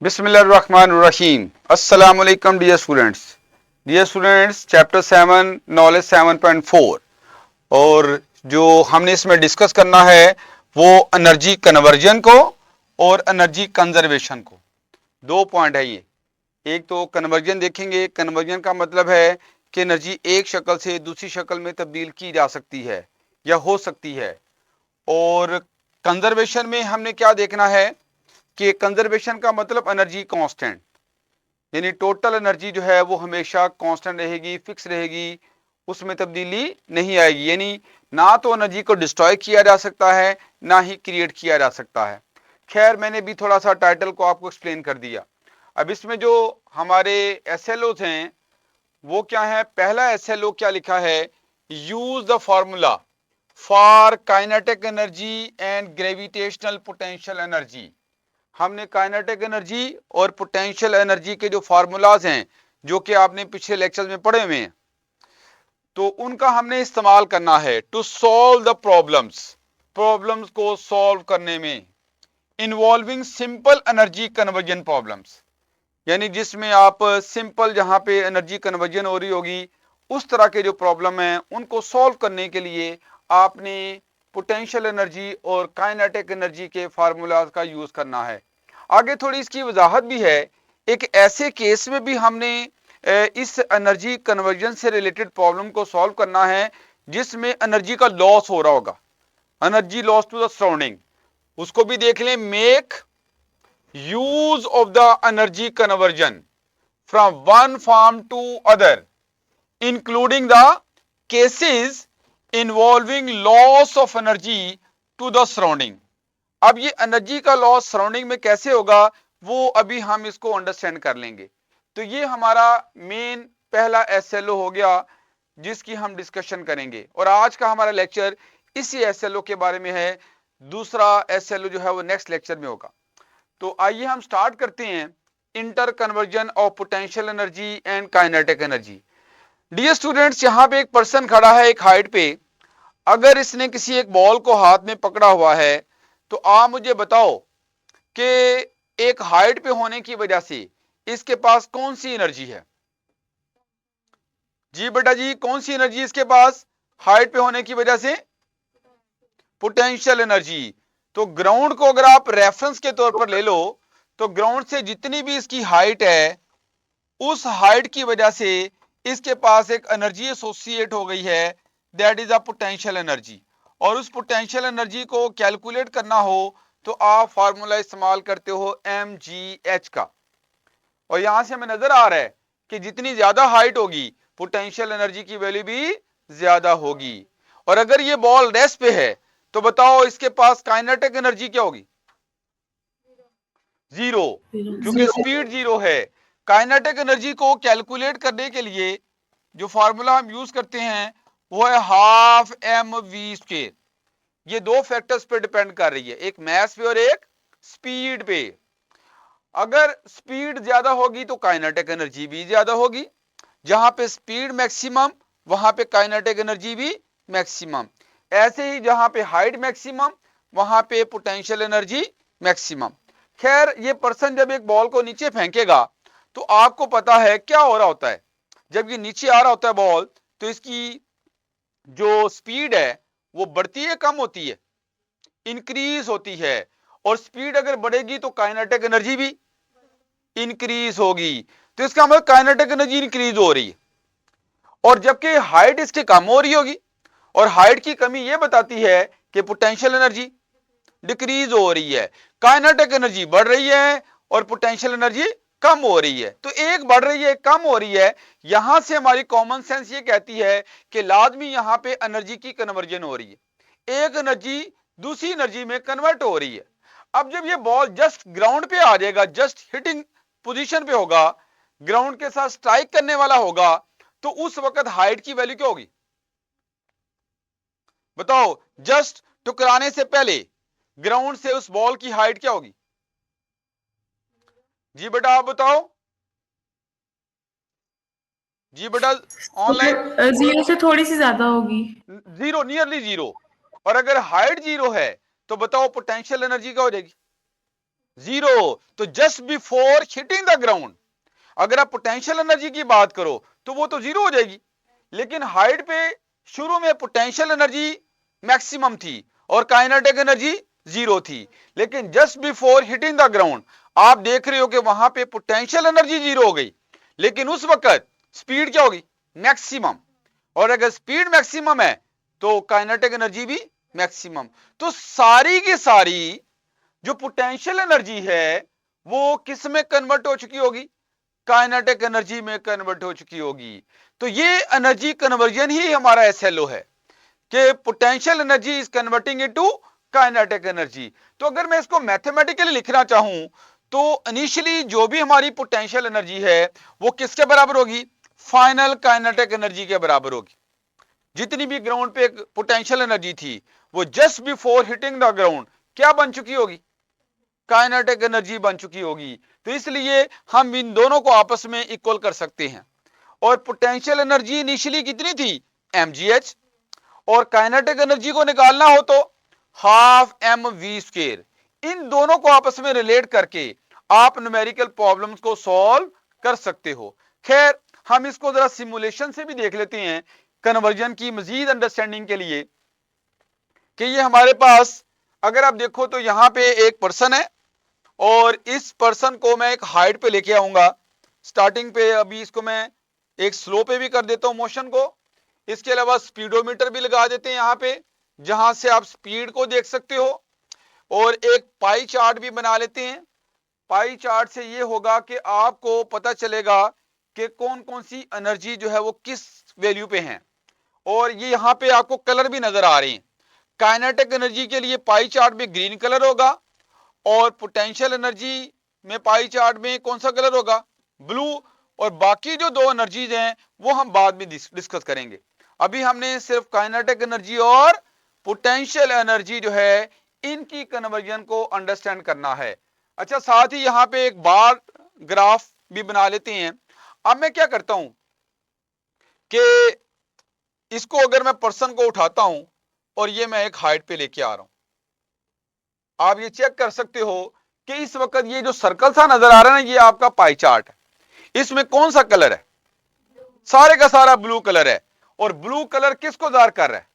बिस्मिल्लाहिर्रहमानिर्रहीम। अस्सलाम वालेकुम डियर स्टूडेंट्स, चैप्टर 7 नॉलेज 7.4 और जो हमने इसमें डिस्कस करना है वो एनर्जी कन्वर्जन को और एनर्जी कंजर्वेशन को। दो पॉइंट है ये। एक तो कन्वर्जन देखेंगे। कन्वर्जन का मतलब है कि एनर्जी एक शक्ल से दूसरी शक्ल में तब्दील की जा सकती है या हो सकती है। और कंजर्वेशन में हमने क्या देखना है कि कंजर्वेशन का मतलब एनर्जी कांस्टेंट, यानी टोटल एनर्जी जो है वो हमेशा कांस्टेंट रहेगी, फिक्स रहेगी, उसमें तब्दीली नहीं आएगी। यानी ना तो एनर्जी को डिस्ट्रॉय किया जा सकता है ना ही क्रिएट किया जा सकता है। खैर, मैंने भी थोड़ा सा टाइटल को आपको एक्सप्लेन कर दिया। अब इसमें जो हमारे एसएलओ हैं वो क्या है। पहला एसएलओ क्या लिखा है, use the formula for kinetic energy and gravitational potential energy. हमने काइनेटिक एनर्जी और पोटेंशियल एनर्जी के जो फार्मूलाज हैं जो कि आपने पिछले लेक्चर्स में पढ़े हुए हैं, तो उनका हमने इस्तेमाल करना है टू सॉल्व द प्रॉब्लम्स को सॉल्व करने में, involving simple energy conversion problems. यानी जिसमें आप सिंपल, जहां पे एनर्जी कन्वर्जन हो रही होगी, उस तरह के जो प्रॉब्लम हैं उनको सॉल्व करने के लिए आपने पोटेंशियल एनर्जी और काइनेटिक एनर्जी के फार्मूलाज का यूज करना है। आगे थोड़ी इसकी वजाहत भी है। एक ऐसे केस में भी हमने इस एनर्जी कन्वर्जन से रिलेटेड प्रॉब्लम को सॉल्व करना है जिसमें एनर्जी का लॉस हो रहा होगा, energy loss to the surrounding. उसको भी देख लें। Make use of the energy conversion from one form to other, including the cases involving loss of energy to the surrounding। अब ये एनर्जी का लॉस सराउंडिंग में कैसे होगा वो अभी हम इसको अंडरस्टैंड कर लेंगे। तो ये हमारा मेन पहला एसएलओ हो गया जिसकी हम डिस्कशन करेंगे, और आज का हमारा लेक्चर इसी एसएलओ के बारे में है। दूसरा एसएलओ जो है वो नेक्स्ट लेक्चर में होगा। तो आइए हम स्टार्ट करते हैं। Inter conversion of potential energy and kinetic energy. Dear students, यहां पे एक पर्सन खड़ा है एक हाइट पे। अगर इसने किसी एक बॉल को हाथ में पकड़ा हुआ है तो आप मुझे बताओ कि एक हाइट पे होने की वजह से इसके पास कौन सी एनर्जी है। जी बेटा जी, कौन सी एनर्जी इसके पास हाइट पे होने की वजह से? Potential energy. तो ग्राउंड को अगर आप रेफरेंस के तौर पर ले लो तो ग्राउंड से जितनी भी इसकी हाइट है उस हाइट की वजह से इसके पास एक एनर्जी एसोसिएट हो गई है, that is a potential energy. और उस पोटेंशियल एनर्जी को कैलकुलेट करना हो तो आप फार्मूला इस्तेमाल करते हो mgh का। और यहां से हमें नजर आ रहा है कि जितनी ज्यादा हाइट होगी पोटेंशियल एनर्जी की वैल्यू भी ज्यादा होगी। और अगर ये बॉल रेस्ट पे है तो बताओ इसके पास काइनेटिक एनर्जी क्या होगी? जीरो, क्योंकि स्पीड जीरो है। काइनेटिक एनर्जी को कैलकुलेट करने के लिए जो फार्मूला हम यूज करते हैं वो है हाफ एम वी स्क्वायर। ये दो फैक्टर्स पे डिपेंड कर रही है, एक मास पे और एक स्पीड पे। अगर स्पीड ज्यादा होगी तो काइनेटिक एनर्जी भी ज्यादा होगी। जहां पे स्पीड मैक्सिमम वहां पे काइनेटिक एनर्जी भी मैक्सिमम। ऐसे ही जहां पे हाइट मैक्सिमम वहां पे पोटेंशियल एनर्जी मैक्सिमम। खैर, ये पर्सन जब एक बॉल को नीचे फेंकेगा तो आपको पता है क्या हो रहा होता है। जब ये नीचे आ रहा होता है बॉल तो इसकी जो स्पीड है वो बढ़ती है कम होती है? इंक्रीज होती है। और स्पीड अगर बढ़ेगी तो काइनेटिक एनर्जी भी इंक्रीज होगी। तो इसका मतलब काइनेटिक एनर्जी इंक्रीज हो रही है। और जबकि हाइट इसकी कम हो रही होगी, और हाइट की कमी यह बताती है कि पोटेंशियल एनर्जी डिक्रीज हो रही है। काइनेटिक एनर्जी बढ़ रही है और पोटेंशियल एनर्जी कम हो रही है। तो एक बढ़ रही है कम हो रही है। यहां से हमारी कॉमन सेंस ये कहती है कि लाजमी यहां पे एनर्जी की कन्वर्जन हो रही है, एक एनर्जी दूसरी एनर्जी में कन्वर्ट हो रही है। अब जब ये बॉल जस्ट ग्राउंड पे आ जाएगा, जस्ट हिटिंग पोजीशन पे होगा, ग्राउंड के साथ स्ट्राइक करने वाला होगा, तो उस वक्त हाइट की वैल्यू क्या होगी बताओ? जस्ट टकराने से पहले ग्राउंड से उस बॉल की हाइट क्या होगी? जी बेटा आप बताओ। जी बेटा ऑनलाइन। जीरो से थोड़ी सी ज्यादा होगी। Zero, nearly zero. और अगर हाइट जीरो है तो बताओ पोटेंशियल एनर्जी क्या हो जाएगी? जीरो। तो just before hitting the ground अगर आप पोटेंशियल एनर्जी की बात करो तो वो तो जीरो हो जाएगी, लेकिन हाइट पे शुरू में पोटेंशियल एनर्जी मैक्सिमम थी और काइनेटिक एनर्जी जीरो थी, लेकिन just before hitting the ground आप देख रहे हो कि वहां पे पोटेंशियल एनर्जी जीरो हो गई, लेकिन उस वक्त स्पीड क्या होगी, मैक्सिमम। और अगर स्पीड मैक्सिमम है तो काइनेटिक एनर्जी भी मैक्सिमम। तो सारी की सारी जो पोटेंशियल एनर्जी है वो किस में कन्वर्ट हो चुकी होगी, काइनेटिक एनर्जी में कन्वर्ट हो चुकी होगी। तो ये एनर्जी कन्वर्जन ही हमारा एसएलओ है कि potential energy is converting into kinetic energy. तो अगर मैं इसको मैथमेटिकली लिखना चाहूं तो इनिशियली जो भी हमारी पोटेंशियल एनर्जी है वो किसके बराबर होगी, फाइनल काइनेटिक एनर्जी के बराबर होगी। जितनी भी ग्राउंड पे पोटेंशियल एनर्जी थी वो just before hitting the ground क्या बन चुकी होगी, काइनेटिक एनर्जी बन चुकी होगी। तो इसलिए हम इन दोनों को आपस में इक्वल कर सकते हैं। और पोटेंशियल एनर्जी इनिशियली कितनी थी, mgh, और काइनेटिक एनर्जी को निकालना हो तो हाफ mv²। इन दोनों को आपस में रिलेट करके आप न्यूमेरिकल प्रॉब्लम्स को सॉल्व कर सकते हो। खैर हम इसको जरा सिमुलेशन से भी देख लेते हैं कन्वर्जन की मजीद अंडरस्टैंडिंग के लिए कि ये हमारे पास अगर आप देखो तो यहां पे एक पर्सन है और इस पर्सन को मैं एक हाइट पे लेके आऊंगा स्टार्टिंग पे। अभी इसको मैं एक स्लो पे भी कर देता हूं मोशन को। इसके अलावा स्पीडोमीटर भी लगा देते हैं यहां पे जहां से आप स्पीड को देख सकते हो, और एक पाई चार्ट भी बना लेते हैं। पाई चार्ट से ये होगा कि आपको पता चलेगा कि कौन कौन सी एनर्जी जो है वो किस वैल्यू पे है, और ये यहां पे आपको कलर भी नजर आ रहे हैं। काइनेटिक एनर्जी के लिए पाई चार्ट में ग्रीन कलर होगा और पोटेंशियल एनर्जी में पाई चार्ट में कौन सा कलर होगा, ब्लू। और बाकी जो दो एनर्जीज हैं वो हम बाद में डिस्कस करेंगे। अभी हमने सिर्फ काइनेटिक एनर्जी और पोटेंशियल एनर्जी जो है इनकी कन्वर्जन को अंडरस्टैंड करना है। अच्छा, साथ ही यहां पे एक बार ग्राफ भी बना लेते हैं। अब मैं क्या करता हूं कि इसको अगर मैं पर्सन को उठाता हूं और ये मैं एक हाइट पे लेके आ रहा हूं, आप ये चेक कर सकते हो कि इस वक्त ये जो सर्कल सा नजर आ रहा है ना ये आपका पाई चार्ट है। इसमें कौन सा कलर है, सारे का सारा ब्लू कलर है। और ब्लू कलर किसको जाहिर कर रहा है,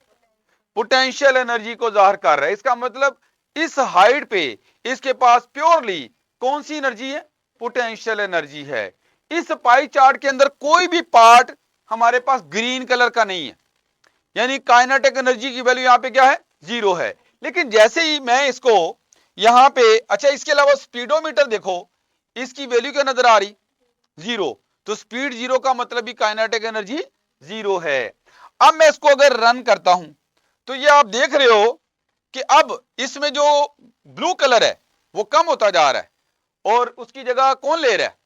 पोटेंशियल एनर्जी को जाहिर कर रहा है। इसका मतलब इस हाइट पे इसके पास प्योरली कौन सी एनर्जी है, पोटेंशियल एनर्जी है। इस पाई चार्ट के अंदर कोई भी पार्ट हमारे पास ग्रीन कलर का नहीं है, यानी काइनेटिक एनर्जी की वैल्यू यहां पे क्या है, जीरो है। लेकिन जैसे ही मैं इसको यहां पे, अच्छा इसके अलावा स्पीडोमीटर देखो, इसकी वैल्यू क्या नजर आ रही, जीरो। तो स्पीड जीरो का मतलब भी काइनेटिक एनर्जी जीरो है। अब मैं इसको अगर रन करता हूं तो ये आप देख रहे हो कि अब इसमें जो ब्लू कलर है वो कम होता जा रहा है और उसकी जगह कौन ले रहा है,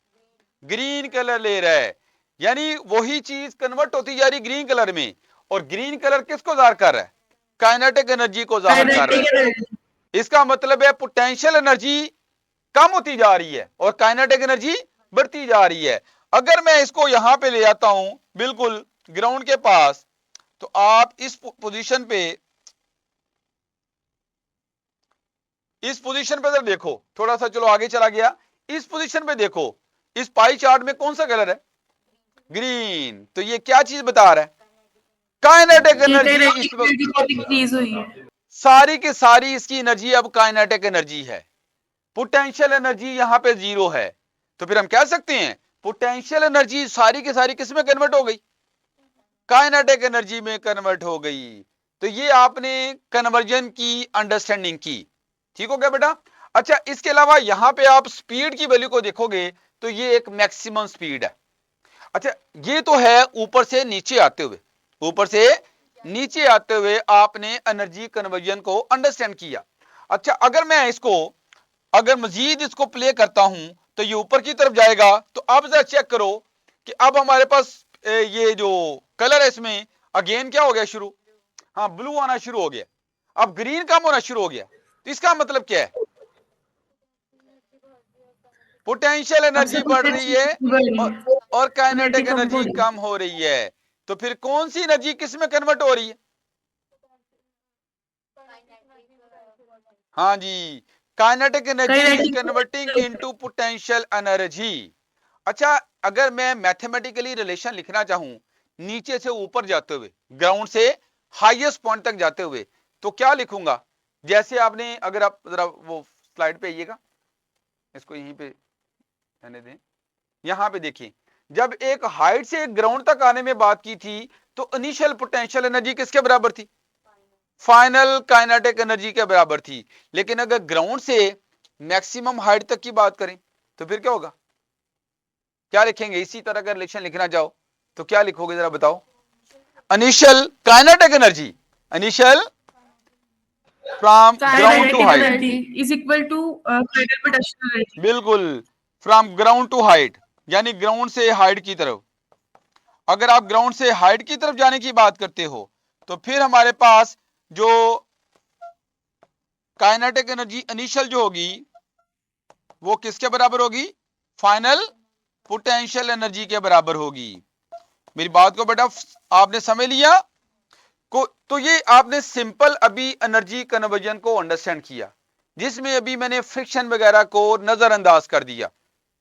ग्रीन कलर ले रहा है। यानी वही चीज कन्वर्ट होती जा रही ग्रीन कलर में, और ग्रीन कलर किसको जाहिर कर रहा है, काइनेटिक एनर्जी को जाहिर कर रहा है। इसका मतलब है पोटेंशियल एनर्जी कम होती जा रही है और काइनेटिक एनर्जी बढ़ती जा रही है। अगर मैं इसको यहां पे ले आता हूं बिल्कुल ग्राउंड के पास, तो आप इस पोजीशन पे, इस पोजीशन पे जब देखो, थोड़ा सा चलो आगे चला गया, इस पोजीशन पे देखो, इस पाई चार्ट में कौन सा कलर है, ग्रीन। तो ये क्या चीज बता रहा है, काइनेटिक एनर्जी इस वक्त इंक्रीज हुई है। सारी की सारी इसकी एनर्जी अब काइनेटिक एनर्जी है, पोटेंशियल एनर्जी यहां पे जीरो है। तो फिर हम कह सकते हैं पोटेंशियल एनर्जी सारी की सारी किस में कन्वर्ट हो गई, काइनेटिक एनर्जी में कन्वर्ट हो गई। तो ये आपने कन्वर्जन की अंडरस्टैंडिंग की, ठीक हो गया बेटा। अच्छा, इसके अलावा यहां पे आप स्पीड की वैल्यू को देखोगे तो ये एक मैक्सिमम स्पीड है। अच्छा, ये तो है ऊपर से नीचे आते हुए, ऊपर से नीचे आते हुए आपने एनर्जी कन्वर्जन को अंडरस्टैंड किया। अच्छा, अगर मैं इसको अगर मजीद इसको प्ले करता हूं तो ये ऊपर की तरफ जाएगा। तो अब जरा चेक करो कि अब हमारे पास ये जो कलर है इसमें अगेन क्या हो गया शुरू, हाँ ब्लू आना शुरू हो गया, अब ग्रीन कम होना शुरू हो गया। तो इसका मतलब क्या है, पोटेंशियल एनर्जी बढ़ रही है और काइनेटिक एनर्जी कम हो रही है। तो फिर कौन सी एनर्जी किस में कन्वर्ट हो रही है, हाँ जी, kinetic energy is Kinetic converting into potential energy. अच्छा, अगर मैं मैथमेटिकली रिलेशन लिखना चाहूं नीचे से ऊपर जाते हुए, ग्राउंड से हाईएस्ट पॉइंट तक जाते हुए, तो क्या लिखूंगा? जैसे आपने, अगर आप जरा वो स्लाइड पे आइएगा, इसको यहीं पे रहने दें, यहां पे देखिए, जब एक हाइट से एक ग्राउंड तक आने में बात की थी तो इनिशियल पोटेंशियल एनर्जी किसके बराबर थी? फाइनल काइनेटिक एनर्जी के बराबर थी। लेकिन अगर ग्राउंड से मैक्सिमम हाइट तक की बात करें तो फिर क्या होगा? क्या लिखेंगे? इसी तरह का रिलेशन लिखना चाहो तो क्या लिखोगे, जरा बताओ। Initial kinetic energy, initial from ground to kinetic height, energy is equal to final potential energy. बिल्कुल, फ्रॉम ग्राउंड टू हाइट, यानी ग्राउंड से हाइट की तरफ। अगर आप ग्राउंड से हाइट की तरफ जाने की बात करते हो तो फिर हमारे पास जो काइनेटिक एनर्जी इनिशियल जो होगी वो किसके बराबर होगी? फाइनल पोटेंशियल एनर्जी के बराबर होगी। मेरी बात को बेटा आपने समझ लिया को? तो ये आपने सिंपल अभी एनर्जी कन्वर्जन को अंडरस्टैंड किया, जिसमें अभी मैंने फ्रिक्शन वगैरह को नजरअंदाज कर दिया।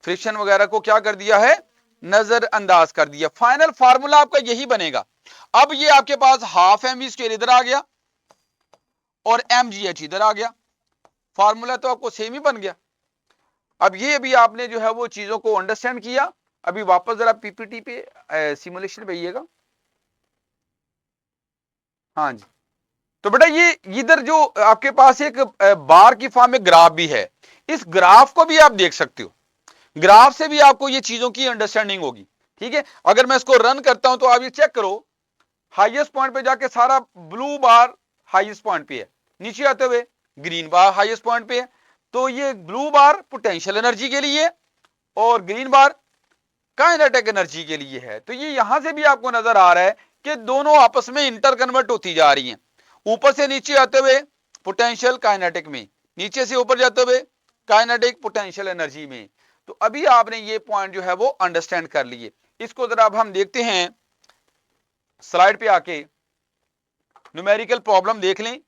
फ्रिक्शन वगैरह को क्या कर दिया है? नजरअंदाज कर दिया। फाइनल फार्मूला आपका यही बनेगा। अब ये आपके पास हाफ एम वी स्क्वायर इधर आ गया और एम जी एच इधर आ गया, फार्मूला तो आपको सेम ही बन गया। अब ये अभी आपने जो है वो चीजों को अंडरस्टैंड किया। अभी वापस जरा पीपीटी पे सिमुलेशन पे आइएगा। हाँ जी, तो बेटा ये इधर जो आपके पास एक बार की फॉर्म में ग्राफ भी है, इस ग्राफ को भी आप देख सकते हो। ग्राफ से भी आपको ये चीजों की अंडरस्टैंडिंग होगी। ठीक है, अगर मैं इसको रन करता हूं तो आप ये चेक करो, हाईएस्ट पॉइंट पे जाके सारा ब्लू बार हाईएस्ट पॉइंट पे है, नीचे आते हुए ग्रीन बार हाईएस्ट पॉइंट पे है। तो ये ब्लू बार पोटेंशियल एनर्जी के लिए और ग्रीन बार काइनेटिक एनर्जी के लिए है। तो ये यहां से भी आपको नजर आ रहा है कि दोनों आपस में इंटर कन्वर्ट होती जा रही हैं। ऊपर से नीचे आते हुए पोटेंशियल काइनेटिक में, नीचे से ऊपर जाते हुए काइनेटिक पोटेंशियल एनर्जी में। तो अभी आपने ये पॉइंट जो है वो अंडरस्टैंड कर लिए। इसको जरा अब हम देखते हैं, स्लाइड पे आके न्यूमेरिकल प्रॉब्लम देख लें,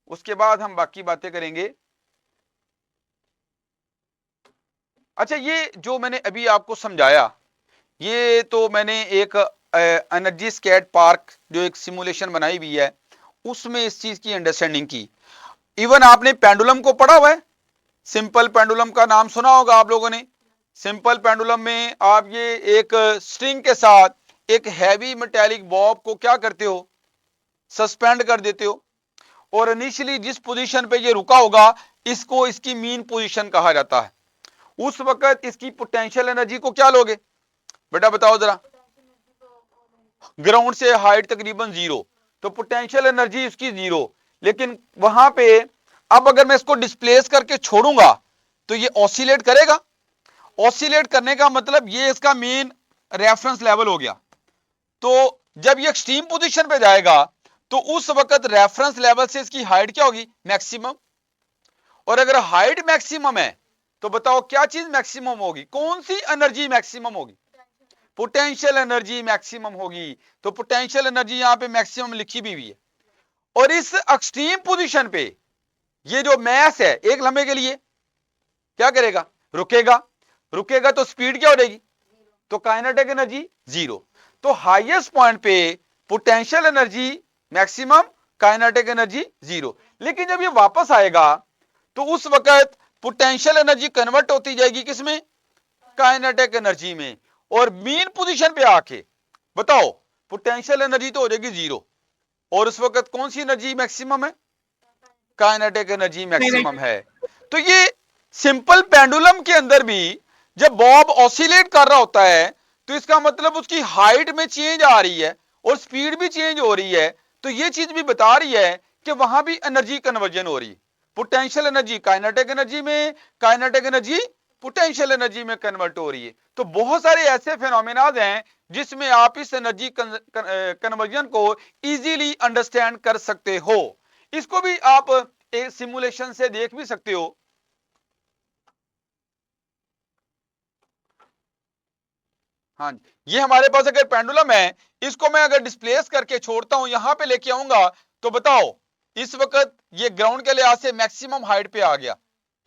उसके बाद हम बाकी बातें करेंगे। अच्छा, ये जो मैंने अभी आपको समझाया, ये तो मैंने एक एनर्जी स्केट पार्क जो एक सिमुलेशन बनाई हुई है उसमें इस चीज की अंडरस्टैंडिंग की। इवन आपने पेंडुलम को पढ़ा हुआ है, सिंपल पेंडुलम का नाम सुना होगा आप लोगों ने। सिंपल पेंडुलम में आप ये एक स्ट्रिंग के साथ एक हैवी मेटेलिक बॉब को क्या करते हो? सस्पेंड कर देते हो, और इनिशियली जिस पोजीशन पे ये रुका होगा इसको इसकी मीन पोजीशन कहा जाता है। उस वक्त इसकी पोटेंशियल एनर्जी को क्या लोगे बेटा, बताओ जरा। ग्राउंड से हाइट तकरीबन 0, तो पोटेंशियल एनर्जी इसकी 0। लेकिन वहां पे अब अगर मैं इसको डिस्प्लेस करके छोड़ूंगा तो ये ऑसिलेट करेगा। ऑसिलेट करने का मतलब ये इसका मेन रेफरेंस लेवल हो गया। तो जब ये एक्सट्रीम पोजीशन पे जाएगा तो उस वक्त रेफरेंस लेवल से इसकी हाइट क्या होगी? मैक्सिमम। और अगर हाइट मैक्सिमम है तो बताओ क्या चीज मैक्सिमम होगी? कौन सी एनर्जी मैक्सिमम होगी? पोटेंशियल एनर्जी मैक्सिमम होगी। तो पोटेंशियल एनर्जी यहां पे मैक्सिमम लिखी भी हुई है। और इस एक्सट्रीम पोजीशन पे ये जो मैस है एक लम्हे के लिए क्या करेगा? रुकेगा। रुकेगा तो स्पीड क्या हो जाएगी? तो काइनेटिक एनर्जी 0। तो हाईएस्ट पॉइंट पे potential energy maximum, kinetic energy 0। लेकिन जब ये वापस आएगा तो उस वक्त पोटेंशियल एनर्जी कन्वर्ट होती जाएगी किसमें? काइनेटिक एनर्जी में। और मीन पोजीशन पे आके बताओ पोटेंशियल एनर्जी तो हो जाएगी 0, और उस वक्त कौन सी एनर्जी मैक्सिमम है? काइनेटिक एनर्जी मैक्सिमम है। तो ये सिंपल पेंडुलम के अंदर भी जब बॉब ऑसिलेट कर रहा होता है तो इसका मतलब उसकी हाइट में चेंज आ रही है और स्पीड भी चेंज हो रही है। तो ये चीज भी बता रही है कि वहां भी एनर्जी कन्वर्जन हो रही है। पोटेंशियल एनर्जी काइनेटिक एनर्जी में, काइनेटिक एनर्जी पोटेंशियल एनर्जी में कन्वर्ट हो रही है। तो बहुत सारे ऐसे फिनोमेना हैं जिसमें आप इस एनर्जी कन्वर्जन को इजीली अंडरस्टैंड कर सकते हो। इसको भी आप एक सिमुलेशन से देख भी सकते हो। हाँ, ये हमारे पास अगर पेंडुलम है, इसको मैं अगर डिस्प्लेस करके छोड़ता हूं, यहां पे लेके आऊंगा, तो बताओ इस वक्त ये ग्राउंड के लिहाज से मैक्सिमम हाइट पे आ गया।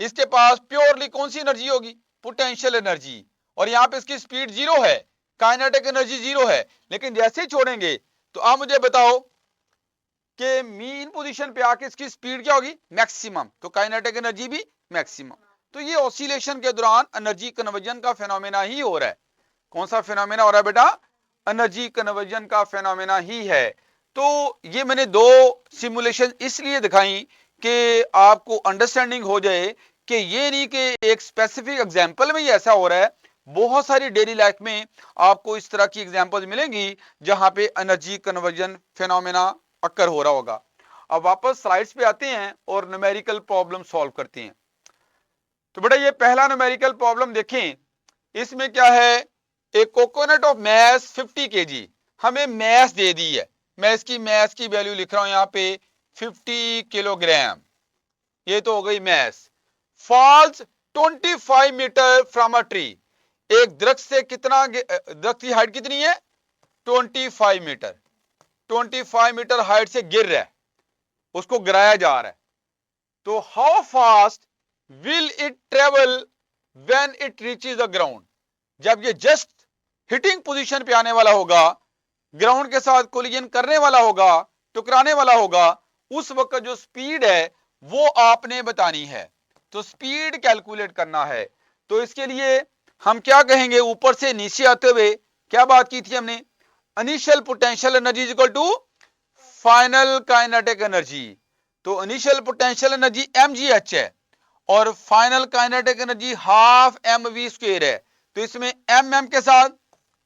इसके पास प्योरली कौन सी एनर्जी होगी, पोटेंशियल एनर्जी, और यहां पे इसकी स्पीड जीरो है, काइनेटिक एनर्जी जीरो है। लेकिन जैसे ही छोड़ेंगे तो आप मुझे बताओ कि मीन पोजीशन पे आके इसकी स्पीड क्या होगी, मैक्सिमम, तो काइनेटिक एनर्जी भी मैक्सिमम। तो ये ऑसिलेशन के दौरान एनर्जी कन्वर्जन का फेनोमेना ही हो रहा है। कौन सा फेनोमेना हो रहा है बेटा, एनर्जी कन्वर्जन का फेनोमेना ही है। तो ये मैंने दो सिमुलेशन इसलिए दिखाई कि आपको अंडरस्टैंडिंग हो जाए कि ये नहीं कि एक स्पेसिफिक एग्जांपल में ही ऐसा हो रहा है, बहुत सारी डेली लाइफ में आपको इस तरह की एग्जांपल्स मिलेंगी जहां पे एनर्जी कन्वर्जन फेनोमेना अक्कर हो रहा होगा। अब वापस स्लाइड्स पे आते हैं और न्यूमेरिकल प्रॉब्लम सॉल्व करते हैं। तो बेटा ये पहला न्यूमेरिकल प्रॉब्लम देखें, इसमें क्या है, एक कोकोनट ऑफ मैस 50 केजी, हमें मैस दे दी है, मैं इसकी मैस की वैल्यू लिख रहा हूं यहां पे 50 किलोग्राम, ये तो हो गई mass. Falls 25 metre from a tree, एक दरख्त से कितना, दरख्त की हाइट कितनी है 25 मीटर, 25 मीटर हाइट से गिर रहा है, उसको गिराया जा रहा है। तो how fast will it travel when it reaches the ground, जब ये जस्ट हिटिंग पोजीशन पे आने वाला होगा, ग्राउंड के साथ कोलिजन करने वाला होगा, टकराने वाला होगा, उस वक्त जो स्पीड है वो आपने बतानी है। तो स्पीड कैलकुलेट करना है। तो इसके लिए हम क्या कहेंगे, ऊपर से नीचे आते हुए क्या बात की थी हमने, initial potential energy is equal to final kinetic energy. तो इनिशियल पोटेंशियल एनर्जी mgh है और final kinetic energy half mv square है। तो इसमें mm के साथ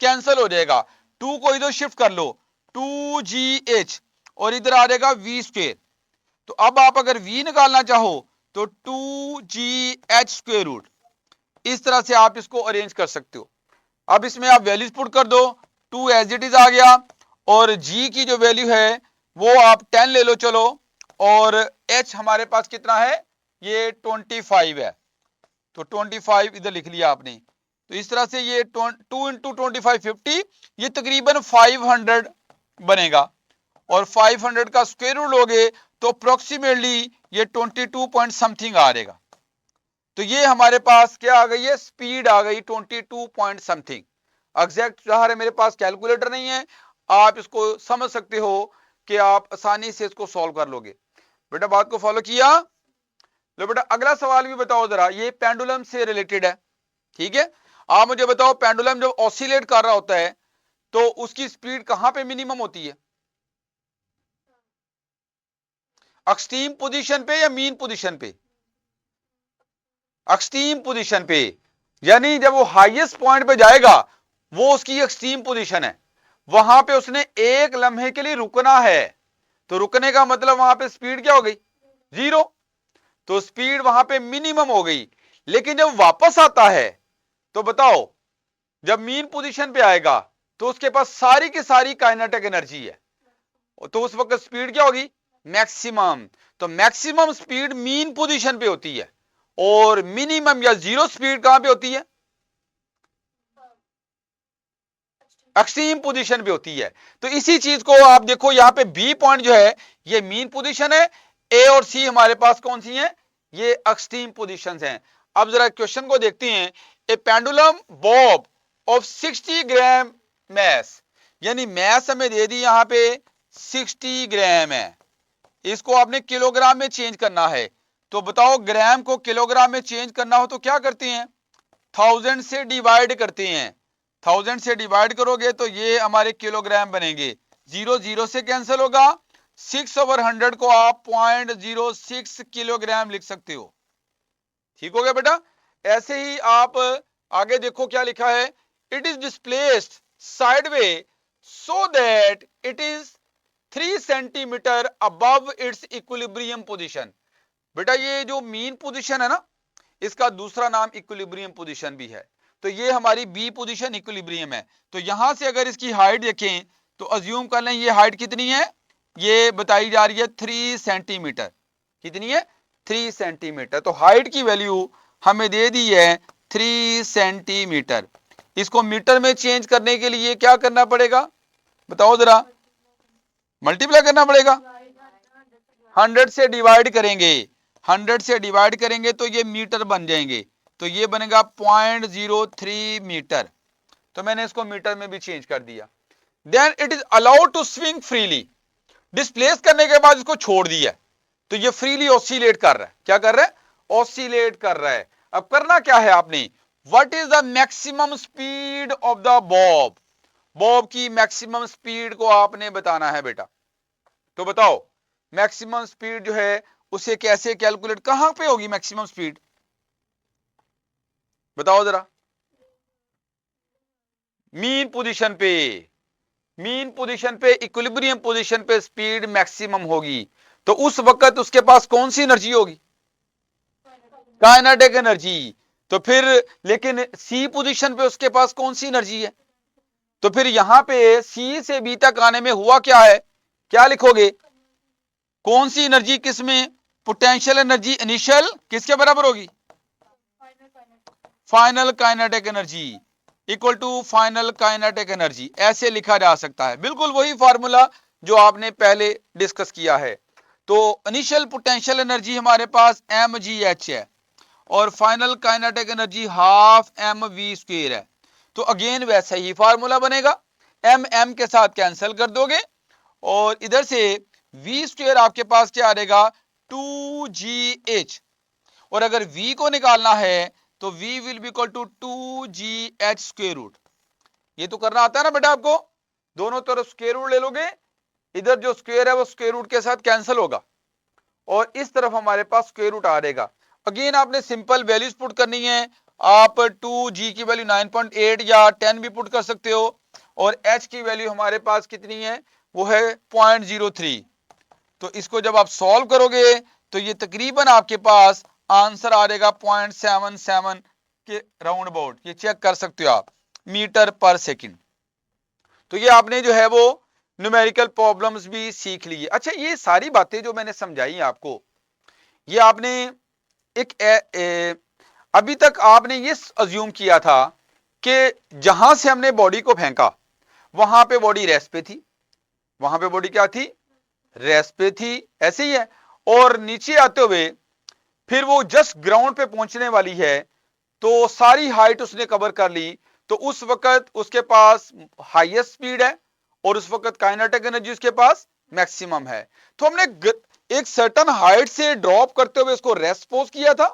कैंसिल हो जाएगा, 2 को इधर शिफ्ट कर लो, 2gh, और इधर आ जाएगा v स्क्वायर। तो अब आप अगर v निकालना चाहो तो 2gh स्क्वायर रूट, इस तरह से आप इसको अरेंज कर सकते हो। अब इसमें आप वैल्यूज पुट कर दो, 2 एज इट इज आ गया, और g की जो वैल्यू है वो आप 10 ले लो चलो, और h हमारे पास कितना है, ये 25 है, तो 25 इधर लिख लिया आपने। तो इस तरह से ये 2 इंटू 25 50, ये तकरीबन 500 बनेगा, और 500 का स्क्वायर रूट लोगे तो अप्रोक्सीमेटली ये 22 पॉइंट समथिंग आ जाएगा। तो ये हमारे पास क्या आ गई है, स्पीड आ गई 22 पॉइंट समथिंग। एग्जैक्ट ज़ाहिर है मेरे पास कैलकुलेटर नहीं है, आप इसको समझ सकते हो कि आप आसानी से इसको सॉल्व कर लोगे। बेटा बात को फॉलो किया। लो बेटा अगला सवाल भी बताओ जरा, ये पेंडुलम से रिलेटेड है, ठीक है। आप मुझे बताओ पेंडुलम जब ऑसिलेट कर रहा होता है तो उसकी स्पीड कहां पे मिनिमम होती है, एक्सट्रीम पोजीशन पे या मीन पोजीशन पे, एक्सट्रीम पोजीशन पे, यानी जब वो हाईएस्ट पॉइंट पे जाएगा वो उसकी एक्सट्रीम पोजीशन है, वहां पे उसने एक लम्हे के लिए रुकना है। तो रुकने का मतलब वहां पे स्पीड क्या हो गई, जीरो, तो स्पीड वहां पे मिनिमम हो गई। लेकिन जब वापस आता है तो बताओ, जब मीन पोजीशन पे आएगा तो उसके पास सारी की सारी काइनेटिक एनर्जी है, तो उस वक्त स्पीड क्या होगी, मैक्सिमम। तो मैक्सिमम स्पीड मीन पोजीशन पे होती है, और मिनिमम या जीरो स्पीड कहां पे होती है, एक्सट्रीम पोजीशन पे होती है। तो इसी चीज को आप देखो यहां पे बी पॉइंट जो है ये मीन पोजीशन है, ए और सी हमारे पास कौन सी हैं, ये एक्सट्रीम पोजीशंस हैं। अब जरा क्वेश्चन को देखते हैं, a pendulum bob of 60 gram mass, यानी मैस हमें दे दी यहां पे 60 ग्राम है, इसको आपने किलोग्राम में चेंज करना है। तो बताओ ग्राम को किलोग्राम में चेंज करना हो तो क्या करते हैं, 1000 से डिवाइड करते हैं, 1000 से डिवाइड करोगे तो ये हमारे किलोग्राम बनेंगे, 0 0 से कैंसिल होगा, 6/100 को आप 0.06 किलोग्राम लिख सकते हो। ठीक हो गया बेटा। ऐसे ही आप आगे देखो क्या लिखा है, it is displaced sideway so that it is 3 centimetre above it's equilibrium position. बेटा ये जो मीन पोजीशन है ना, इसका दूसरा नाम इक्विलिब्रियम पोजीशन भी है। तो ये हमारी बी पोजीशन इक्विलिब्रियम है। तो यहां से अगर इसकी हाइट देखें तो अज्यूम कर लें ये हाइट कितनी है, ये बताई जा रही है 3 सेंटीमीटर, कितनी है 3 सेंटीमीटर। तो हाइट की वैल्यू हमें दे दी है 3 सेंटीमीटर। इसको मीटर में चेंज करने के लिए क्या करना पड़ेगा बताओ जरा, मल्टीप्लाई करना पड़ेगा, 100 से डिवाइड करेंगे, 100 से डिवाइड करेंगे तो ये मीटर बन जाएंगे, तो ये बनेगा 0.03 मीटर। तो मैंने इसको मीटर में भी चेंज कर दिया। Then it is allowed to swing freely, displace करने के बाद इसको छोड़ दिया, तो ये फ्रीली ऑसिलेट कर रहा है। क्या कर रहा है? ऑसिलेट कर रहा है। अब करना क्या है आपने, what is the maximum speed of the Bob, Bob की मैक्सिमम स्पीड को आपने बताना है बेटा। तो बताओ मैक्सिमम स्पीड जो है उसे कैसे कैलकुलेट, कहां पे होगी मैक्सिमम स्पीड, बताओ जरा। मीन पोजीशन पे, मीन पोजीशन पे, इक्विलिब्रियम पोजीशन पे स्पीड मैक्सिमम होगी। तो उस वक्त उसके पास कौन सी एनर्जी होगी? Kinetic energy. तो फिर लेकिन सी पोजीशन पे उसके पास कौन सी एनर्जी है? तो फिर यहां पे सी से बी तक आने में हुआ क्या है, क्या लिखोगे? कौन सी एनर्जी किस में? पोटेंशियल एनर्जी इनिशियल किसके बराबर होगी? Final kinetic energy equal to final kinetic energy, ऐसे लिखा जा सकता है। बिल्कुल वही फार्मूला जो आपने पहले डिस्कस किया है। तो इनिशियल पोटेंशियल एनर्जी हमारे पास mgh है और final kinetic energy half mv² है। तो अगेन वैसा ही फार्मूला बनेगा, m के साथ कैंसिल कर दोगे और इधर से v² आपके पास क्या आ जाएगा? 2gh। और अगर v को निकालना है तो v will be equal to 2gh square root. ये तो करना आता है ना बेटा आपको, दोनों तरफ स्क्वायर रूट ले लोगे, इधर जो स्क्वायर है वो स्क्वायर रूट के साथ कैंसिल होगा और इस तरफ हमारे पास स्क्वायर रूट आ जाएगा। अगेन आपने सिंपल वैल्यूज पुट करनी है, आप 2g की वैल्यू 9.8 या 10 भी पुट कर सकते हो और h की वैल्यू हमारे पास कितनी है, वो है 0.03। तो इसको जब आप सॉल्व करोगे तो ये तकरीबन आपके पास आंसर आ जाएगा 0.77 के राउंड अबाउट, ये चेक कर सकते हो आप, मीटर पर सेकंड। तो ये आपने जो है वो न्यूमेरिकल प्रॉब्लम्स भी सीख ली है। अच्छा, ये सारी बातें जो मैंने समझाई आपको, ये आपने अभी तक आपने ये अज्यूम किया था कि जहां से हमने बॉडी को फेंका वहां पे बॉडी रेस्ट पे थी, वहां पे बॉडी क्या थी? रेस्ट पे थी, ऐसे ही है। और नीचे आते हुए फिर वो जस्ट ग्राउंड पे पहुंचने वाली है, तो सारी हाइट उसने कवर कर ली, तो उस वक्त उसके पास हाईएस्ट स्पीड है और उस वक्त काइनेटिक एनर्जी उसके पास मैक्सिमम है। तो हमने एक सर्टन हाइट से ड्रॉप करते हुए उसको रेस्ट पोज किया था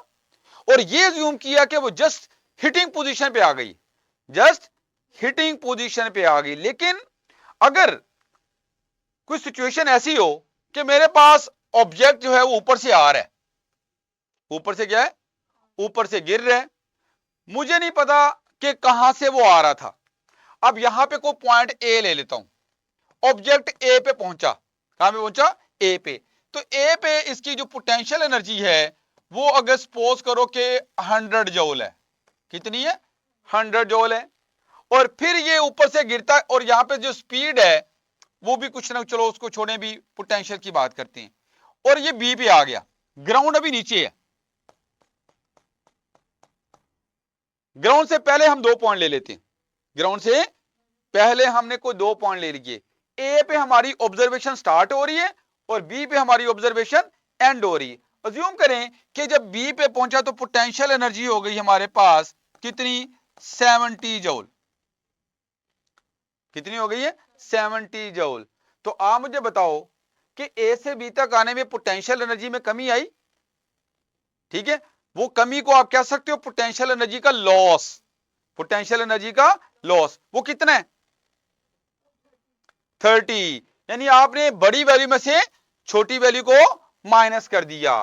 और ये अज्यूम किया कि वो जस्ट हिटिंग पोजीशन पे आ गई, जस्ट हिटिंग पोजीशन पे आ गई। लेकिन अगर कोई सिचुएशन ऐसी हो कि मेरे पास ऑब्जेक्ट जो है वो ऊपर से आ रहा है, ऊपर से क्या है? ऊपर से गिर रहा है, मुझे नहीं पता कि कहां से वो आ रहा था। अब यहां पे कोई पॉइंट ए ले लेता हूं, ऑब्जेक्ट ए पे पहुंचा, कहां पे पहुंचा? ए पे। तो ए पे इसकी जो पोटेंशियल एनर्जी है वो अगर सपोज करो कि 100 जूल है, कितनी है? 100 जूल है। और फिर ये ऊपर से गिरता है और यहां पे जो स्पीड है वो भी कुछ ना, चलो उसको छोड़े, भी पोटेंशियल की बात करते हैं। और ये बी पे आ गया, ग्राउंड अभी नीचे है। ग्राउंड से पहले हम 2 पॉइंट ले लेते हैं, ग्राउंड से पहले हमने कोई 2 पॉइंट ले लिए। ए पे हमारी ऑब्जर्वेशन स्टार्ट हो रही है और बी पे हमारी ऑब्जर्वेशन एंड हो रही है। अज्यूम करें कि जब बी पे पहुंचा तो पोटेंशियल एनर्जी हो गई हमारे पास कितनी? 70 जूल। कितनी हो गई है? 70 जूल। तो आप मुझे बताओ कि ए से बी तक आने में पोटेंशियल एनर्जी में कमी आई, ठीक है? वो कमी को आप कह सकते हो पोटेंशियल एनर्जी का लॉस, पोटेंशियल एनर्जी का लॉस। वो कितना है? 30। यानी आपने बड़ी वैल्यू में से छोटी वैल्यू को माइनस कर दिया।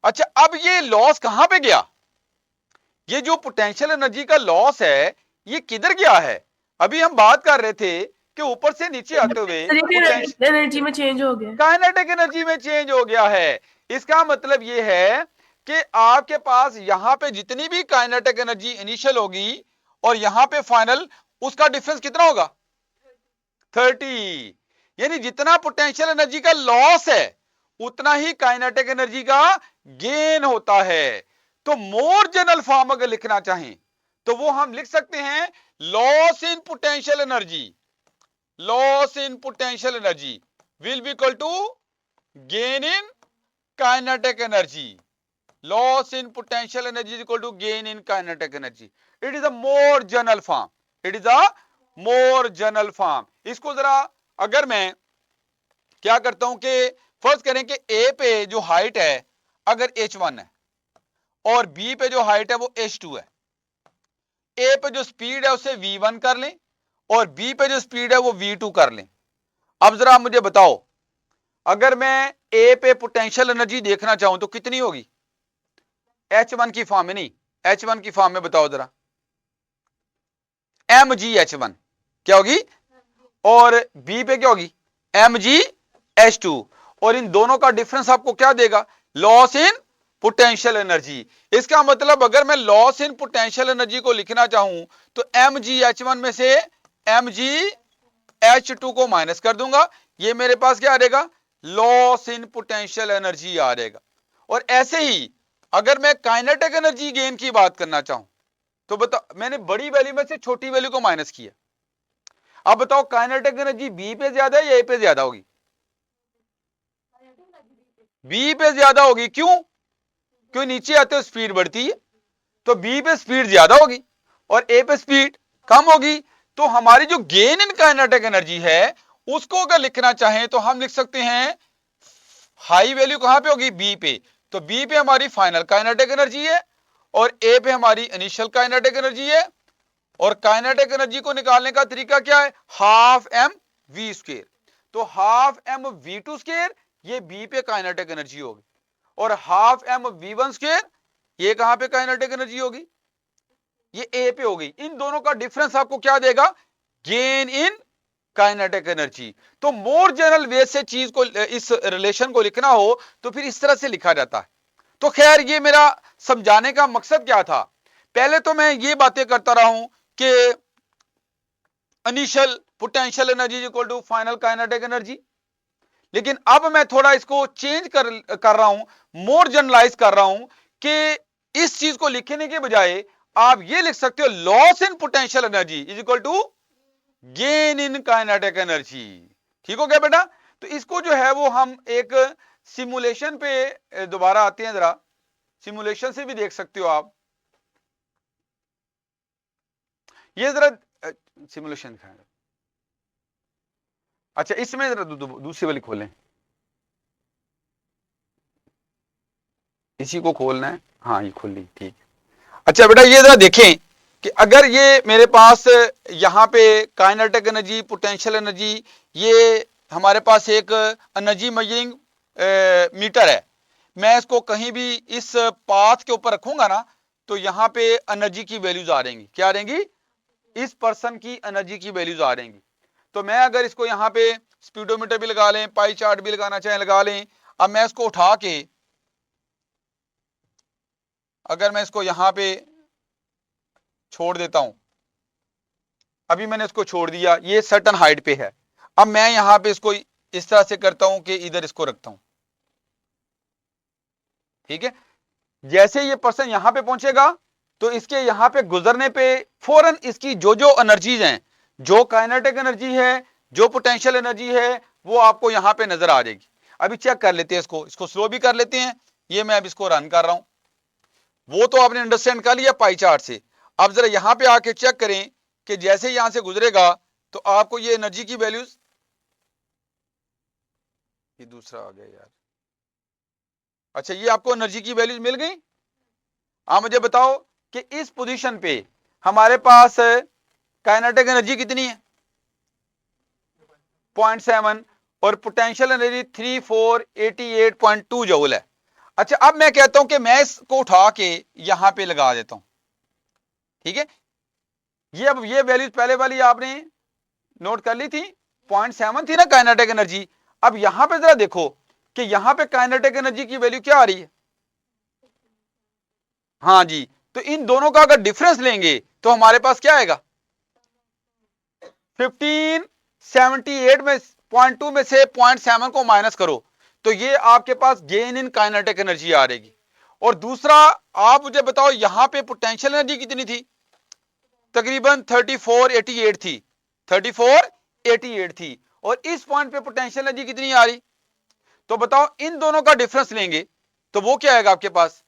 अच्छा, अब ये लॉस कहां पे गया? ये जो पोटेंशियल एनर्जी का लॉस है ये किधर गया है? अभी हम बात कर रहे थे कि ऊपर से नीचे आते हुए एनर्जी में चेंज हो गया, काइनेटिक एनर्जी में चेंज हो गया है। इसका मतलब ये है कि आपके पास यहां पे जितनी भी काइनेटिक एनर्जी इनिशियल होगी और यहां पे फाइनल, उसका डिफरेंस कितना होगा? 30। यानी जितना पोटेंशियल एनर्जी का लॉस है उतना ही काइनेटिक एनर्जी का गेन होता है। तो मोर जनरल फॉर्म अगर लिखना चाहें तो वो हम लिख सकते हैं loss in potential energy, loss in potential energy will be equal to gain in kinetic energy. Loss in potential energy is equal to gain in kinetic energy. It is a more general form, it is a more general form. इसको जरा अगर मैं क्या करता हूं कि फर्ज करें कि ए पे जो हाइट है अगर h1 है और बी पे जो हाइट है वो h2 है, ए पे जो स्पीड है उसे v1 कर लें और बी पे जो स्पीड है वो v2 कर लें। अब जरा मुझे बताओ, अगर मैं ए पे पोटेंशियल एनर्जी देखना चाहूं तो कितनी होगी? H1 की फॉर्म में नहीं, H1 की फॉर्म में बताओ जरा, mgh1 क्या होगी और बी पे क्या होगी? mgh2। और इन दोनों का डिफरेंस आपको क्या देगा? Loss in potential energy. इसका मतलब अगर मैं लॉस इन पोटेंशियल एनर्जी को लिखना चाहूं तो mgh1 में से mgh2 को माइनस कर दूंगा, ये मेरे पास क्या आ जाएगा? लॉस इन पोटेंशियल एनर्जी आ जाएगा। और ऐसे ही अगर मैं काइनेटिक एनर्जी गेन की बात करना चाहूं तो बताओ, मैंने बड़ी वैल्यू में से छोटी वैल्यू को माइनस किया। अब बताओ काइनेटिक एनर्जी बी पे ज्यादा है या ए पे ज्यादा होगी? बी पे ज्यादा होगी। क्यों? क्यों? नीचे आते हो स्पीड बढ़ती है, तो बी पे स्पीड ज्यादा होगी और ए पे स्पीड कम होगी। तो हमारी जो गेन इन काइनेटिक एनर्जी है उसको अगर लिखना चाहें तो हम लिख सकते हैं हाई वैल्यू कहां पे होगी? बी पे। तो बी पे हमारी फाइनल काइनेटिक एनर्जी है और ए पे हमारी इनिशियल काइनेटिक एनर्जी है। और काइनेटिक एनर्जी को निकालने का तरीका क्या है? Half m v square. तो half m v two square ये बी पे काइनेटिक एनर्जी होगी और half m v one square ये कहां पे काइनेटिक एनर्जी होगी? ये ए पे होगी। इन दोनों का डिफरेंस आपको क्या देगा? Gain in kinetic energy. तो मोर जनरल वे से चीज को, इस रिलेशन को लिखना हो तो फिर इस तरह से लिखा जाता है। तो खैर ये मेरा समझाने का मकसद क्या था? पहले तो मैं ये बातें करता रहा हूं कि initial potential energy equal to final kinetic energy, लेकिन अब मैं थोड़ा इसको चेंज कर रहा हूं, मोर जनरलाइज कर रहा हूं कि इस चीज को लिखने के बजाय आप ये लिख सकते हो loss in potential energy is equal to gain in kinetic energy. ठीक हो गया बेटा? तो इसको जो है वो हम एक सिमुलेशन पे दोबारा आते हैं, जरा सिमुलेशन से भी देख सकते हो आप। ये जरा सिमुलेशन दिखाएं। अच्छा इसमें जरा दूसरी वाली खोलें, इसी को खोलना है। हाँ ये खोल ली, ठीक। अच्छा बेटा ये जरा देखें कि अगर ये मेरे पास यहाँ पे काइनेटिक एनर्जी, पोटेंशियल एनर्जी, ये हमारे पास एक एनर्जी मेजरिंग मीटर है, मैं इसको कहीं भी इस पाथ के ऊपर रखूंगा ना तो यहाँ पे एनर्जी की वैल्यूज आ रहेंगी। क्या आ रहेंगी? इस पर्सन की एनर्जी की वैल्यूज आ रहेंगी। तो मैं अगर इसको यहाँ पे स्पीडोमीटर भी लगा लें, पाई चार्ट भी लगाना चाहें लगा लें। अब मैं इसको उठा के अगर मैं इसको यहां पे छोड़ देता हूं, अभी मैंने इसको छोड़ दिया, ये सर्टन हाइट पे है। अब मैं यहां पे इसको इस तरह से करता हूं कि इधर इसको रखता हूं, ठीक है। जैसे ये पर्सन यहां पे पहुंचेगा तो इसके यहां पे गुजरने पे फौरन इसकी जो जो एनर्जीज हैं, जो काइनेटिक एनर्जी है, जो पोटेंशियल एनर्जी है, वो आपको यहां पे नजर आ जाएगी। अभी चेक कर लेते हैं इसको स्लो भी कर लेते हैं। ये मैं अब इसको रन कर रहा हूं, वो तो आपने अंडरस्टैंड कर लिया पाई चार्ट से। अब जरा यहां पे आके चेक करें कि जैसे यहां से गुजरेगा तो आपको ये एनर्जी की वैल्यूज, ये दूसरा आ गया यार। अच्छा ये आपको एनर्जी की वैल्यूज मिल गई। आप मुझे बताओ कि इस पोजीशन पे हमारे पास काइनेटिक एनर्जी कितनी है? 0.7 और पोटेंशियल एनर्जी 3488.2 जूल है। अच्छा अब मैं कहता हूं कि मैं इसको उठा के यहां पे लगा देता हूं, ठीक है। ये अब ये वैल्यूज पहले वाली आपने नोट कर ली थी, 0.7 थी ना काइनेटिक एनर्जी। अब यहां पे जरा देखो कि यहां पे काइनेटिक एनर्जी की वैल्यू क्या आ रही है? हाँ जी, तो इन दोनों का अगर डिफरेंस लेंगे तो हमारे पास क्या आएगा? 1578 में 0.2 में से 0.7 को माइनस करो तो ये आपके पास गेन इन काइनेटिक एनर्जी आ रहेगी। और दूसरा आप मुझे बताओ यहां पे पोटेंशियल एनर्जी कितनी थी? तकरीबन 3488 थी, 3488 थी। और इस पॉइंट पे पोटेंशियल एनर्जी कितनी आ रही? तो बताओ इन दोनों का डिफरेंस लेंगे तो वो क्या आएगा आपके पास?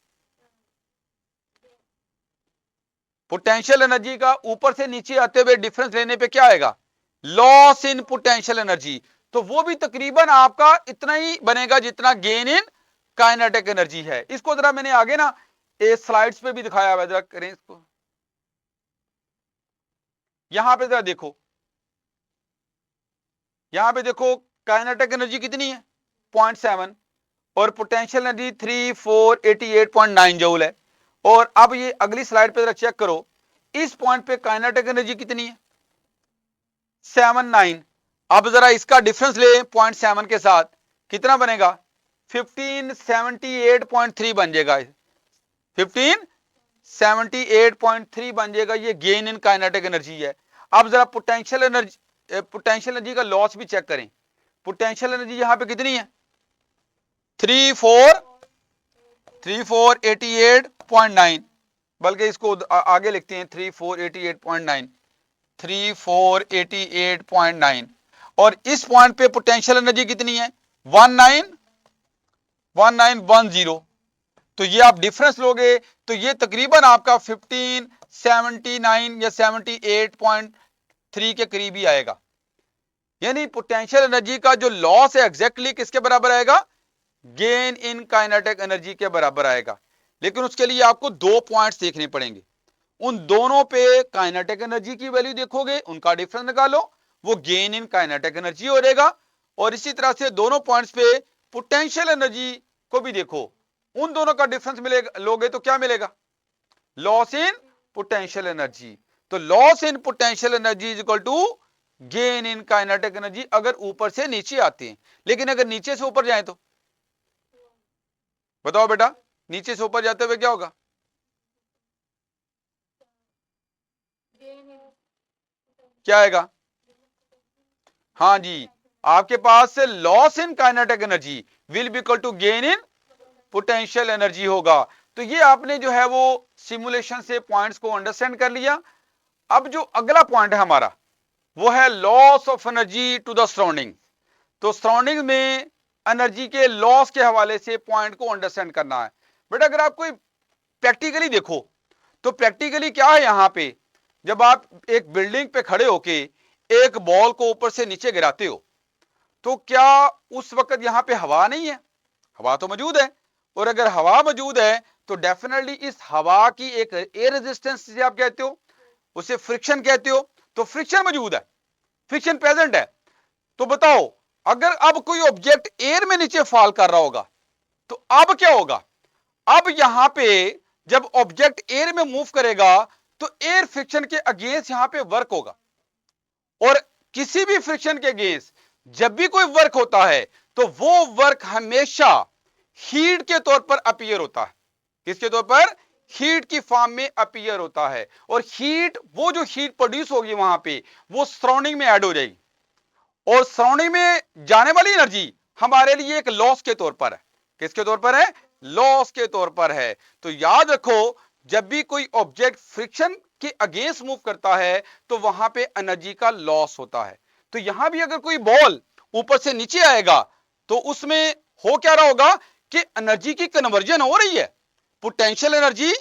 पोटेंशियल एनर्जी का ऊपर से नीचे आते हुए डिफरेंस लेने पे क्या आएगा? Loss in potential energy. तो वो भी तकरीबन आपका इतना ही बनेगा जितना गेन इन काइनेटिक एनर्जी है। इसको जरा मैंने आगे ना स्लाइड्स पे भी दिखाया हुआ है, जरा करें इसको। यहां पे जरा देखो, यहां पे देखो काइनेटिक एनर्जी कितनी है? 0.7 और पोटेंशियल एनर्जी 3488.9 जूल है। और अब ये अगली स्लाइड पे जरा चेक करो, इस पॉइंट पे काइनेटिक एनर्जी कितनी है? 79। अब जरा इसका डिफरेंस ले 0.7 के साथ, कितना बनेगा? 1578.3 बन जाएगा। 1578.3 बन जाएगा। ये गेन इन काइनेटिक एनर्जी है। अब जरा पोटेंशियल एनर्जी का लॉस भी चेक करें। पोटेंशियल एनर्जी यहां पे कितनी है? 3488.9, बल्कि इसको आगे लिखते हैं 3488.9, 3488.9। और इस पॉइंट पे पोटेंशियल एनर्जी कितनी है? 1910। तो ये आप डिफरेंस लोगे तो ये तकरीबन आपका 1579 या 78.3 के करीब ही आएगा। यानी पोटेंशियल एनर्जी का जो लॉस है एग्जैक्टली किसके बराबर आएगा? गेन इन काइनेटिक एनर्जी के बराबर आएगा। लेकिन उसके लिए आपको दो पॉइंट्स देखने पड़ेंगे। उन दोनों पे काइनेटिक एनर्जी की वैल्यू देखोगे, उनका डिफरेंस निकालो, वो गेन इन काइनेटिक एनर्जी हो जाएगा। और इसी तरह से दोनों पॉइंट्स पे पोटेंशियल एनर्जी को भी देखो, उन दोनों का डिफरेंस मिलेगा, लोगे तो क्या मिलेगा? Loss in potential energy. तो loss in potential energy is equal to gain in kinetic energy, अगर ऊपर से नीचे आते हैं। लेकिन अगर नीचे से ऊपर जाए तो बताओ बेटा, नीचे से ऊपर जाते हुए क्या होगा? क्या आएगा? हाँ जी, आपके पास से loss in kinetic energy will be equal to gain in potential energy होगा। तो ये आपने जो है वो सिमुलेशन से पॉइंट्स को अंडरस्टैंड कर लिया। अब जो अगला पॉइंट है हमारा वो है loss of energy to the surrounding. तो सराउंडिंग में एनर्जी के लॉस के हवाले से पॉइंट को अंडरस्टैंड करना है। बेटा अगर आप कोई प्रैक्टिकली देखो तो प्रैक्टिकली क्या है, यहां पे जब आप एक बिल्डिंग पे खड़े होके एक बॉल को ऊपर से नीचे गिराते हो तो क्या उस वक्त यहां पे हवा नहीं है? हवा तो मौजूद है। और अगर हवा मौजूद है तो डेफिनेटली इस हवा की एक एयर रेजिस्टेंस जिसे आप कहते हो, उसे फ्रिक्शन कहते हो। तो फ्रिक्शन मौजूद है, फ्रिक्शन प्रेजेंट है। तो बताओ अगर अब कोई ऑब्जेक्ट एयर में नीचे फॉल कर रहा होगा तो अब क्या होगा? अब यहां पे जब ऑब्जेक्ट एयर में मूव करेगा तो एयर फ्रिक्शन के अगेंस्ट यहां पे वर्क होगा। और किसी भी फ्रिक्शन के अगेंस्ट जब भी कोई वर्क होता है तो वो वर्क हमेशा हीट के तौर पर अपीयर होता है। किसके तौर पर? हीट की फॉर्म में अपीयर होता है। और हीट, वो जो हीट प्रोड्यूस होगी वहां पे, वो सराउंडिंग में ऐड हो जाएगी। और सराउंडिंग में जाने वाली एनर्जी हमारे लिए एक लॉस के तौर पर है। किसके तौर पर है? लॉस के तौर पर है। तो याद रखो, जब भी कोई ऑब्जेक्ट फ्रिक्शन के अगेंस्ट मूव करता है तो वहां पे एनर्जी का लॉस होता है। तो यहां भी अगर कोई बॉल ऊपर से नीचे आएगा तो उसमें हो क्या रहा होगा कि एनर्जी की कन्वर्जन हो रही है। पोटेंशियल एनर्जी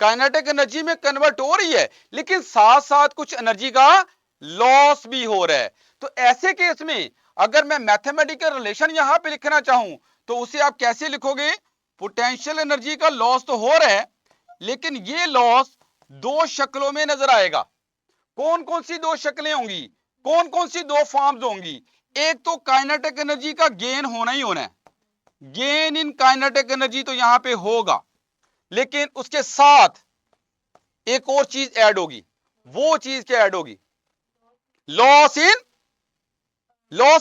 काइनेटिक एनर्जी में कन्वर्ट हो रही है, लेकिन साथ साथ कुछ एनर्जी का लॉस भी हो रहा है। तो ऐसे केस में अगर मैं मैथमेटिकल रिलेशन यहां पे लिखना चाहूं तो उसे आप कैसे लिखोगे? पोटेंशियल एनर्जी का लॉस तो हो रहा है, लेकिन ये लॉस दो शक्लों में नजर आएगा। कौन कौन सी दो शक्लें होंगी? कौन कौन सी दो फॉर्म्स होंगी? एक तो काइनेटिक एनर्जी का गेन होना ही होना है। गेन इन काइनेटिक एनर्जी तो यहां पे होगा, लेकिन उसके साथ एक और चीज ऐड होगी। वो चीज क्या ऐड होगी? Loss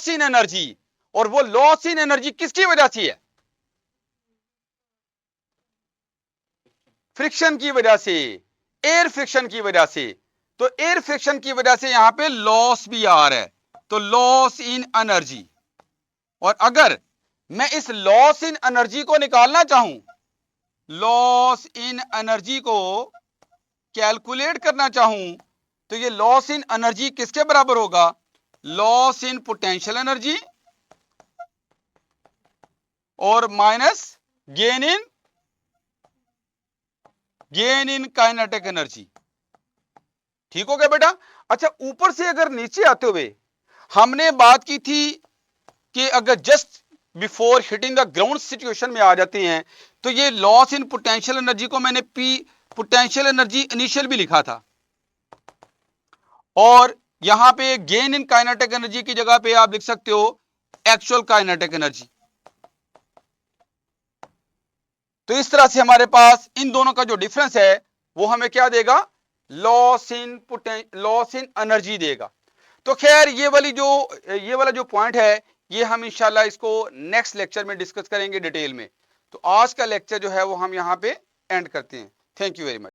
in energy. और वो लॉस इन एनर्जी किसकी वजह से है? फ्रिक्शन की वजह से, एयर फ्रिक्शन की वजह से। तो एयर फ्रिक्शन की वजह से यहां पे लॉस भी आ रहा है। तो लॉस इन एनर्जी। और अगर मैं इस लॉस इन एनर्जी को निकालना चाहूं, लॉस इन एनर्जी को कैलकुलेट करना चाहूं, तो ये लॉस इन एनर्जी किसके बराबर होगा? लॉस इन पोटेंशियल एनर्जी और minus gain in kinetic energy. ठीक हो गया बेटा। अच्छा, ऊपर से अगर नीचे आते हुए हमने बात की थी कि अगर just before hitting the ground situation में आ जाते हैं तो ये लॉस इन पोटेंशियल एनर्जी को मैंने पी पोटेंशियल एनर्जी इनिशियल भी लिखा था, और यहां पे गेन इन काइनेटिक एनर्जी की जगह पे आप लिख सकते हो एक्चुअल काइनेटिक एनर्जी। तो इस तरह से हमारे पास इन दोनों का जो डिफरेंस है वो हमें क्या देगा, लॉस इन एनर्जी देगा। तो खैर ये वाला जो पॉइंट है ये हम इंशाल्लाह इसको नेक्स्ट लेक्चर में डिस्कस करेंगे डिटेल में। तो आज का लेक्चर जो है वो हम यहाँ पे एंड करते हैं। Thank you very much.